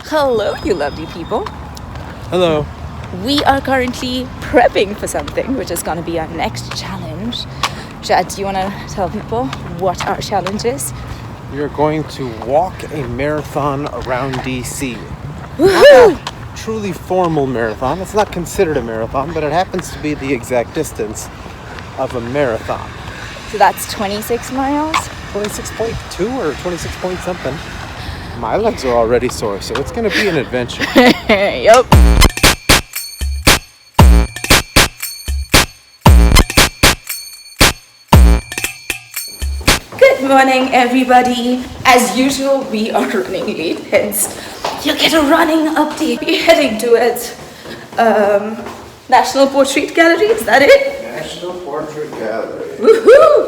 Hello, you lovely people. Hello. We are currently prepping for something, which is going to be our next challenge. Chad, do you want to tell people what our challenge is? We are going to walk a marathon around DC. Woohoo! Not a truly formal marathon. It's not considered a marathon, but it happens to be the exact distance of a marathon. So that's 26 miles? 26.2 or 26 point something. My legs are already sore, so it's going to be an adventure. Yup. Good morning, everybody. As usual, we are running late, hence you'll get a running update. We're heading towards National Portrait Gallery, is that it? National Portrait Gallery. Woohoo!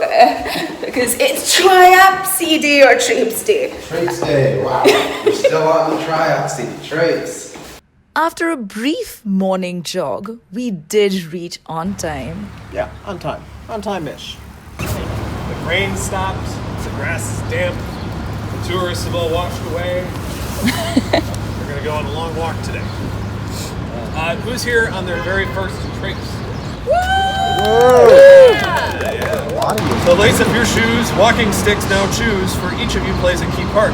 Because it's Traipse Day or Traipse Day. Traipse Day, wow. We're still on the Traipse. Traipse. After a brief morning jog, we did reach on time. Yeah, on time. On time-ish. The rain stopped, the grass is damp, the tourists have all washed away. We're going to go on a long walk today. Who's here on their very first Traipse? So lace up your shoes, walking sticks now choose, for each of you plays a key part.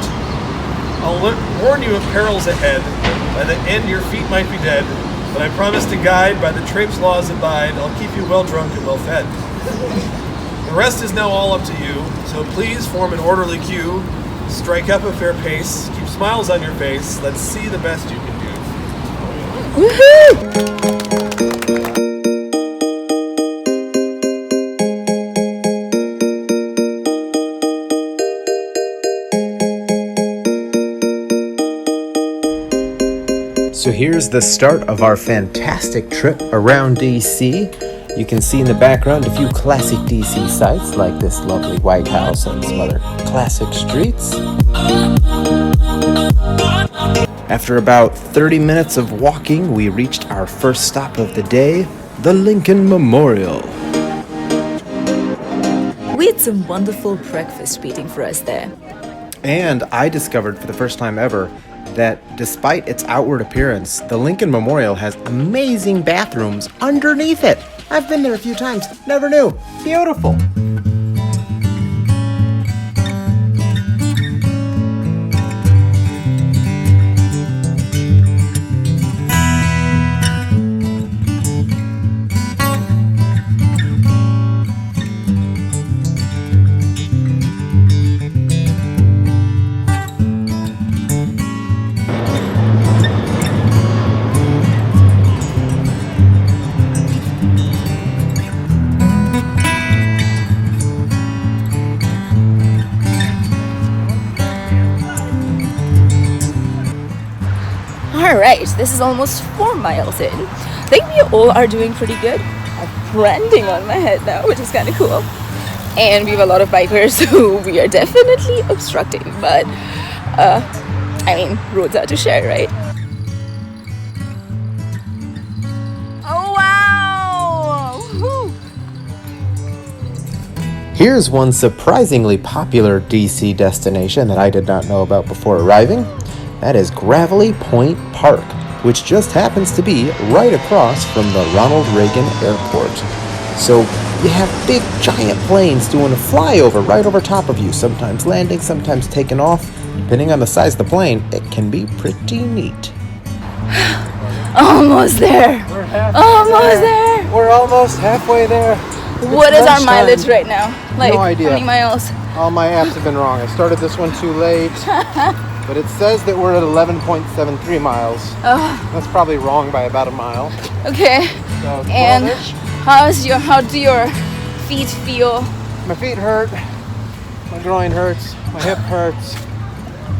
I'll warn you of perils ahead, by the end your feet might be dead, but I promise to guide, by the Traipse laws abide, I'll keep you well drunk and well fed. The rest is now all up to you, so please form an orderly queue, strike up a fair pace, keep smiles on your face, let's see the best you can do. Woohoo! So here's the start of our fantastic trip around DC. You can see in the background a few classic DC sights like this lovely White House and some other classic streets. After about 30 minutes of walking, we reached our first stop of the day, the Lincoln Memorial. We had some wonderful breakfast waiting for us there. And I discovered for the first time ever that despite its outward appearance, the Lincoln Memorial has amazing bathrooms underneath it. I've been there a few times, never knew. Beautiful. Alright, this is almost 4 miles in. I think we all are doing pretty good. I have branding on my head now, which is kind of cool. And we have a lot of bikers who we are definitely obstructing. But, roads are to share, right? Oh, wow! Woo-hoo. Here's one surprisingly popular DC destination that I did not know about before arriving. That is Gravelly Point Park, which just happens to be right across from the Ronald Reagan Airport. So you have big giant planes doing a flyover right over top of you, sometimes landing, sometimes taking off. Depending on the size of the plane, it can be pretty neat. Almost there! Almost there! We're almost halfway there. What is our mileage right now? Like, no idea. How many miles? All my apps have been wrong. I started this one too late. But it says that we're at 11.73 miles. Oh. That's probably wrong by about a mile. Okay. So and how do your feet feel? My feet hurt. My groin hurts. My hip hurts.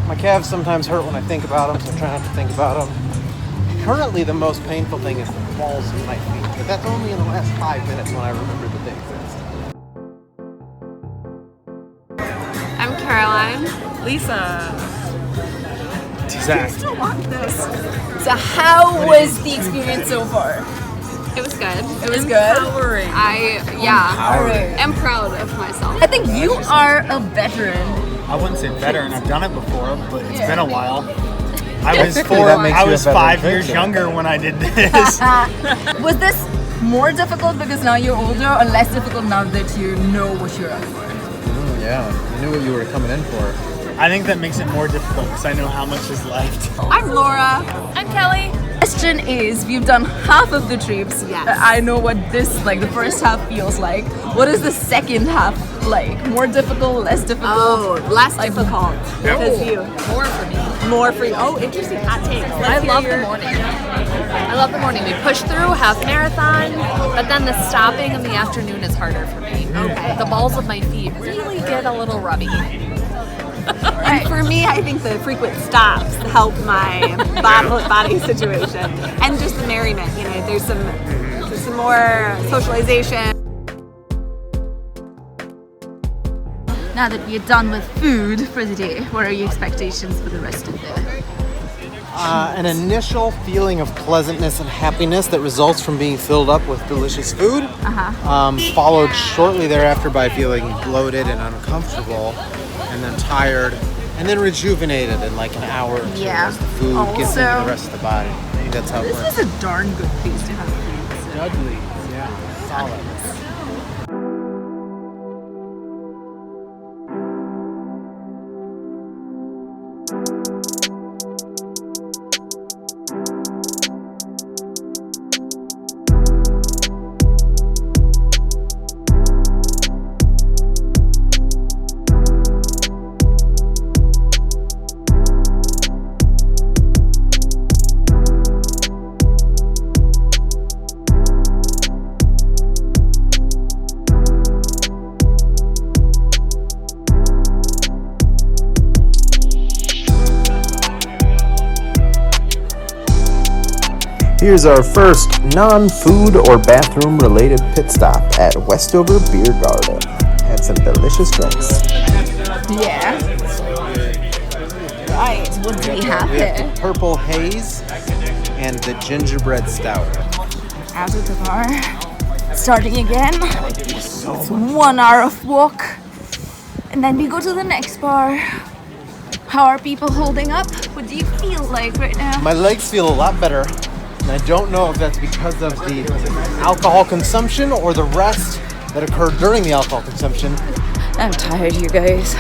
My calves sometimes hurt when I think about them, so I try not to think about them. Currently, the most painful thing is the balls in my feet, but that's only in the last 5 minutes when I remember that they exist. I'm Caroline. Lisa. Zach. I still want this. So how was the experience so far? It was good. It was good? Empowering. I'm proud of myself. I think you are a veteran. I wouldn't say veteran. I've done it before, but it's been a while. I was That makes you a better 5 years victim. younger when I did this. Was this more difficult because now you're older, or less difficult now that you know what you're up for? Yeah, you knew what you were coming in for. I think that makes it more difficult because I know how much is left. I'm Laura. I'm Kelly. Question is, we've done half of the trips. Yes. I know what this, like the first half feels like. What is the second half like? More difficult, less difficult? Oh, less difficult. Yep. Because you. More for me. More for you. Oh, interesting hot takes. I love the morning. I love the morning. We push through half marathon, but then the stopping in the afternoon is harder for me. Okay. The balls of my feet really get a little rubby. And for me, I think the frequent stops help my body situation. And just the merriment, you know, there's some more socialization. Now that we're done with food for the day, what are your expectations for the rest of the day? An initial feeling of pleasantness and happiness that results from being filled up with delicious food, followed shortly thereafter by feeling bloated and uncomfortable, and then tired, and then rejuvenated in like an hour or two Yeah. as the food gets into Also- the rest of the body. I think that's how it This works. is a darn good place to have food. Dudley, yeah, solid. Here's our first non-food or bathroom-related pit stop at Westover Beer Garden. Had some delicious drinks. Yeah. Right, what do we have We here? have the Purple Haze and the Gingerbread Stout. Out of the bar. Starting again. It's 1 hour of walk. And then we go to the next bar. How are people holding up? What do you feel like right now? My legs feel a lot better, and I don't know if that's because of the alcohol consumption or the rest that occurred during the alcohol consumption. I'm tired, you guys.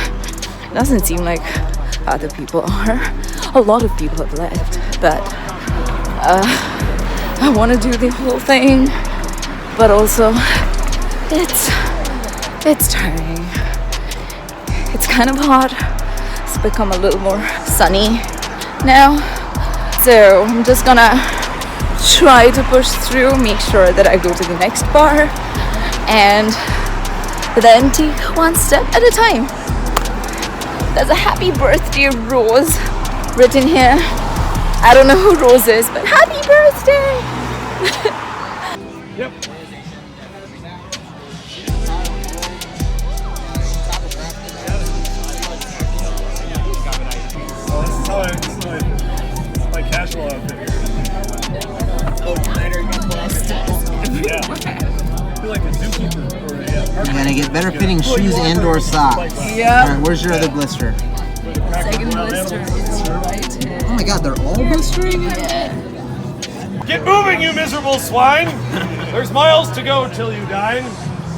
Doesn't seem like other people are. A lot of people have left, but I want to do the whole thing, but also it's tiring. It's kind of hot. It's become a little more sunny now, so I'm just gonna try to push through, make sure that I go to the next bar, and then take one step at a time. There's a happy birthday Rose written here. I don't know who Rose is, but happy birthday! Yep. My casual outfit here. Yeah. I feel like a zookeeper or You're gonna get better fitting shoes and/or socks. Yeah. All right, where's your other blister? Second blister is right here. Oh my God, they're all blistering. Get moving, you miserable swine! There's miles to go till you dine.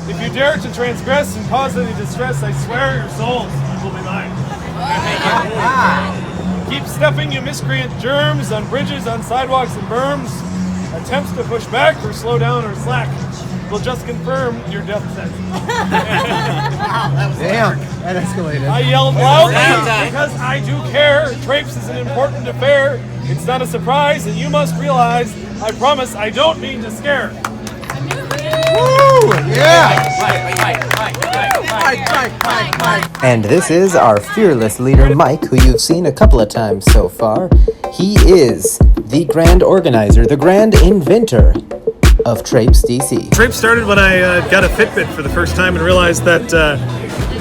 If you dare to transgress and cause any distress, I swear your souls will be mine. Keep stepping, you miscreant germs, on bridges, on sidewalks and berms. Attempts to push back or slow down or slack will just confirm your death sentence. Damn, that escalated. I yelled loudly because I do care. Traipse is an important affair. It's not a surprise, and you must realize, I promise I don't mean to scare. And this is our fearless leader, Mike, who you've seen a couple of times so far. He is the grand organizer, the grand inventor of Traipse DC. Traipse started when I got a Fitbit for the first time and realized that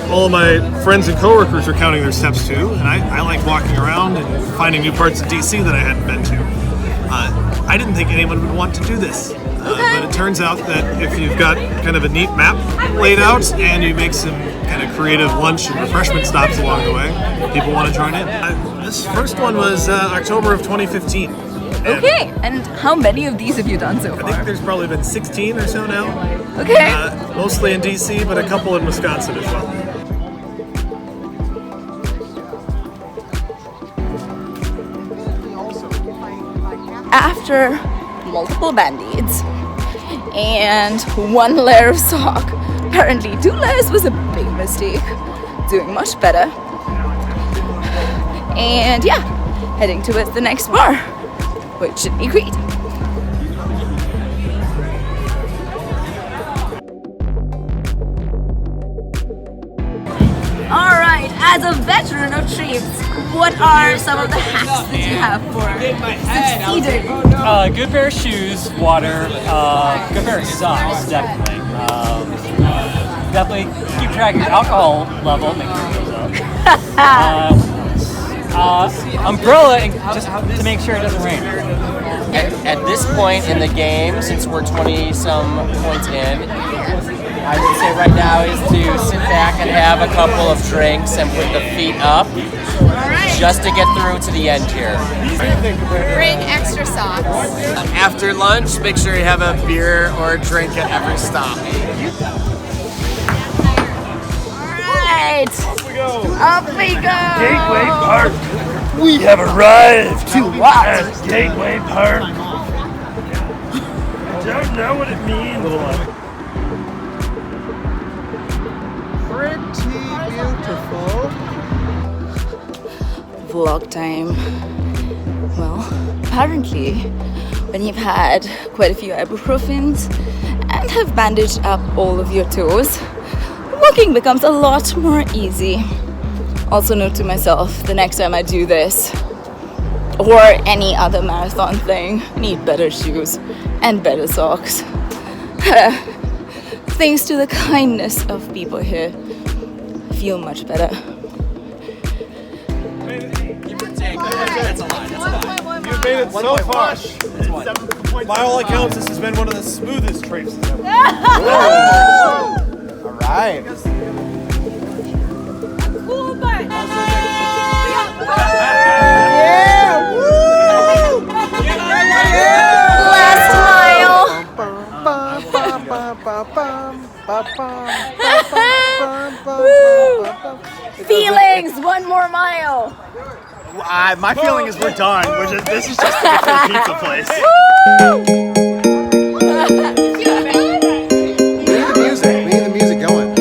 all of my friends and coworkers were counting their steps too, and I like walking around and finding new parts of DC that I hadn't been to. I didn't think anyone would want to do this, but it turns out that if you've got kind of a neat map laid out and you make some kind of creative lunch and refreshment stops along the way, people want to join in. This first one was October of 2015. Okay, and how many of these have you done so I far? think there's probably been 16 or so now. Okay. Mostly in DC, but a couple in Wisconsin as well. After multiple band-aids and 1 layer of sock, apparently 2 layers was a big mistake. Doing much better. And yeah, heading towards the next bar, which should be great. Alright, as a veteran of Traipse, what are some of the hacks that you have for succeeding? Good pair of shoes, water, good pair of socks, definitely. Definitely keep track of your alcohol level, make sure it goes up. Umbrella, and just to make sure it doesn't rain. At this point in the game, since we're 20-some points in, I would say right now is to sit back and have a couple of drinks and put the feet up, just to get through to the end here. Bring extra socks. After lunch, make sure you have a beer or a drink at every stop. Alright, up we go! Gateway Park. We have arrived to at Gateway Park. I don't know what it means. Pretty beautiful. Vlog time. Well, apparently, when you've had quite a few ibuprofens and have bandaged up all of your toes, walking becomes a lot more easy. Also note to myself, the next time I do this, or any other marathon thing, I need better shoes and better socks. Thanks to the kindness of people here, I feel much better. You've made it so far. By all accounts, this has been one of the smoothest traipses ever. All right. Last mile! Feelings! 1 more mile! My feeling is we're done. This is just to get to the pizza place. We need the music going.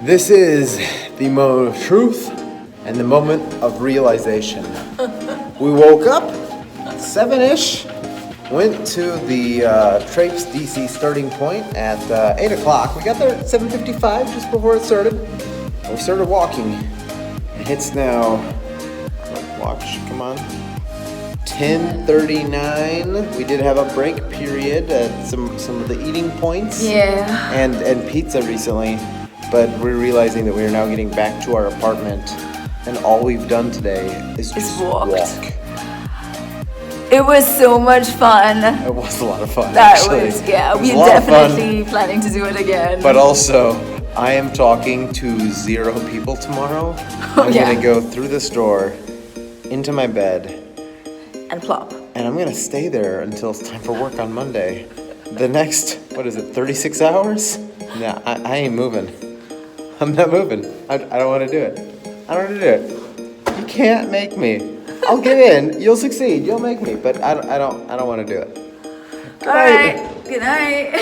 This is the moment of truth and the moment of realization. We woke up 7-ish, went to the Traipse DC starting point at 8 o'clock. We got there at 7:55, just before it started. And we started walking. And it's now, watch, come on, 10:39. We did have a break period at some of the eating points. Yeah. And pizza recently. But we're realizing that we are now getting back to our apartment, and all we've done today is just walk. It was so much fun. It was a lot of fun. That actually. was, yeah, It was we're a lot of fun. definitely planning to do it again. But also, I am talking to 0 people tomorrow. I'm yeah. gonna go through this door, into my bed, and plop. and I'm gonna stay there until it's time for work on Monday. The next, 36 hours? Nah, I ain't moving. I'm not moving. I don't want to do it. I don't want to do it. You can't make me. I'll give in. You'll succeed. You'll make me. But I don't want to do it. All right. Good night.